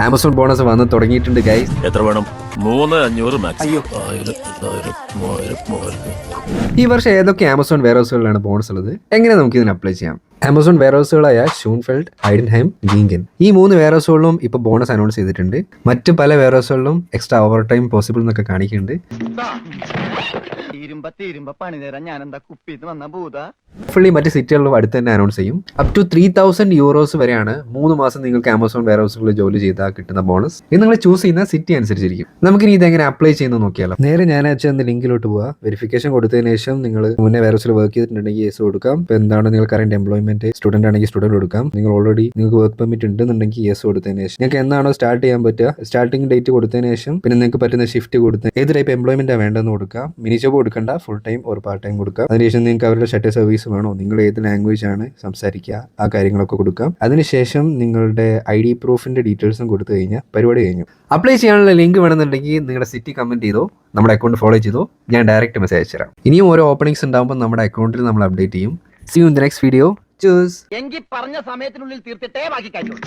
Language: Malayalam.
ആമസോൺ ബോണസ് വന്ന് തുടങ്ങിയിട്ടുണ്ട് ഗൈസ്. എത്ര വേണം? 3,500 മാക്സ്. അയ്യോ. 1000, 2000, 3000. ഈ വർഷം ഏതൊക്കെ ആമസോൺ വെയർഹൗസുകളിലാണ് ബോണസ് ഉള്ളത്, എങ്ങനെ നമുക്ക് ഇതിന് അപ്ലൈ ചെയ്യാം? ആമസോൺ വെയർഹൗസുകളായ ഷൂൺഫെൽഡ്, ഹൈഡൻഹൈം, ഗീങ്കൻ ഈ 3 വെയർഹൗസുകളിലും ഇപ്പോൾ ബോണസ് അനൗൺസ് ചെയ്തിട്ടുണ്ട്. മറ്റ് പല വെയർഹൗസുകളിലും എക്സ്ട്രാ ഓവർ ടൈം പോസിബിൾ എന്നൊക്കെ കാണിക്കുന്നുണ്ട്. ഫുള്ളി മറ്റ് സിറ്റികളിലും അടുത്ത് തന്നെ അനൗൺസ് ചെയ്യും. അപ് ടു 3,000 യൂറോസ് വരെയാണ് 3 മാസം നിങ്ങൾക്ക് ആമസോൺ വെയർഹൗസുകളിൽ ജോലി ചെയ്താൽ കിട്ടുന്ന ബോണസ്. ഇത് നിങ്ങൾ ചൂസ് ചെയ്യുന്ന സിറ്റി അനുസരിച്ചിരിക്കും. നമുക്കിനി ഇതെങ്ങനെ അപ്ലൈ ചെയ്യുന്നത് നോക്കിയാലോ. നേരെ ഞാൻ അയച്ച ലിങ്കിലോട്ട് പോവുക. വെരിഫിക്കേഷൻ കൊടുത്തതിന് ശേഷം നിങ്ങൾ മുന്നേ വെയർഹൗസിൽ വർക്ക് ചെയ്തിട്ടുണ്ടെങ്കിൽ യെസ് കൊടുക്കാം. ഇപ്പോൾ എന്താണ് നിങ്ങൾ കറന്റ് എംപ്ലോയ്മെന്റ്, സ്റ്റുഡന്റ് ആണെങ്കിൽ സ്റ്റുഡന്റ് കൊടുക്കാം. നിങ്ങൾ ഓൾറെഡി നിങ്ങൾക്ക് വർക്ക് പെർമിറ്റ് ഉണ്ടെന്നുണ്ടെങ്കിൽ യെസ് കൊടുത്തതിന് ശേഷം നിങ്ങൾക്ക് എന്നാണോ സ്റ്റാർട്ട് ചെയ്യാൻ പറ്റുക സ്റ്റാർട്ടിംഗ് ഡേറ്റ് കൊടുത്തതിന് ശേഷം പിന്നെ നിങ്ങൾക്ക് പറ്റുന്ന ഷിഫ്റ്റ് കൊടുത്ത് ഏത് ടൈപ്പ് എംപ്ലോയ്മെന്റ് വേണ്ടെന്ന് കൊടുക്കാം. മിനി ജോബ് കൊടുക്കണ്ട, ഫുൾ ടൈം ഒരു പാർട്ട് ടൈം കൊടുക്കാം. അതിനുശേഷം നിങ്ങൾക്ക് അവരുടെ ഷട്ടർ സർവീസ് വേണോ, നിങ്ങൾ ഏത് ലാംഗ്വേജ് ആണ് സംസാരിക്കുക, ആ കാര്യങ്ങളൊക്കെ കൊടുക്കാം. അതിനുശേഷം നിങ്ങളുടെ ID പ്രൂഫിന്റെ ഡീറ്റെയിൽസും കൊടുത്തു കഴിഞ്ഞാൽ പരിപാടി കഴിഞ്ഞു. അപ്ലൈ ചെയ്യാനുള്ള ലിങ്ക് വേണമെന്നുണ്ടെങ്കിൽ നിങ്ങളുടെ സിറ്റി കമന്റ് ചെയ്തോ, നമ്മുടെ അക്കൗണ്ട് ഫോളോ ചെയ്തോ, ഞാൻ ഡയറക്റ്റ് മെസ്സേജ് അയച്ചുതരാം. ഇനിയും ഓരോ ഓപ്പണിംഗ്സ് ഉണ്ടാകുമ്പോൾ നമ്മുടെ അക്കൗണ്ടിൽ നമ്മൾ അപ്ഡേറ്റ് ചെയ്യും. See you in the next video. Cheers. എങ്കിൽ പറഞ്ഞ സമയത്തിനുള്ളിൽ തീർത്തിട്ടേ ബാക്കി കഴിയുള്ളൂ.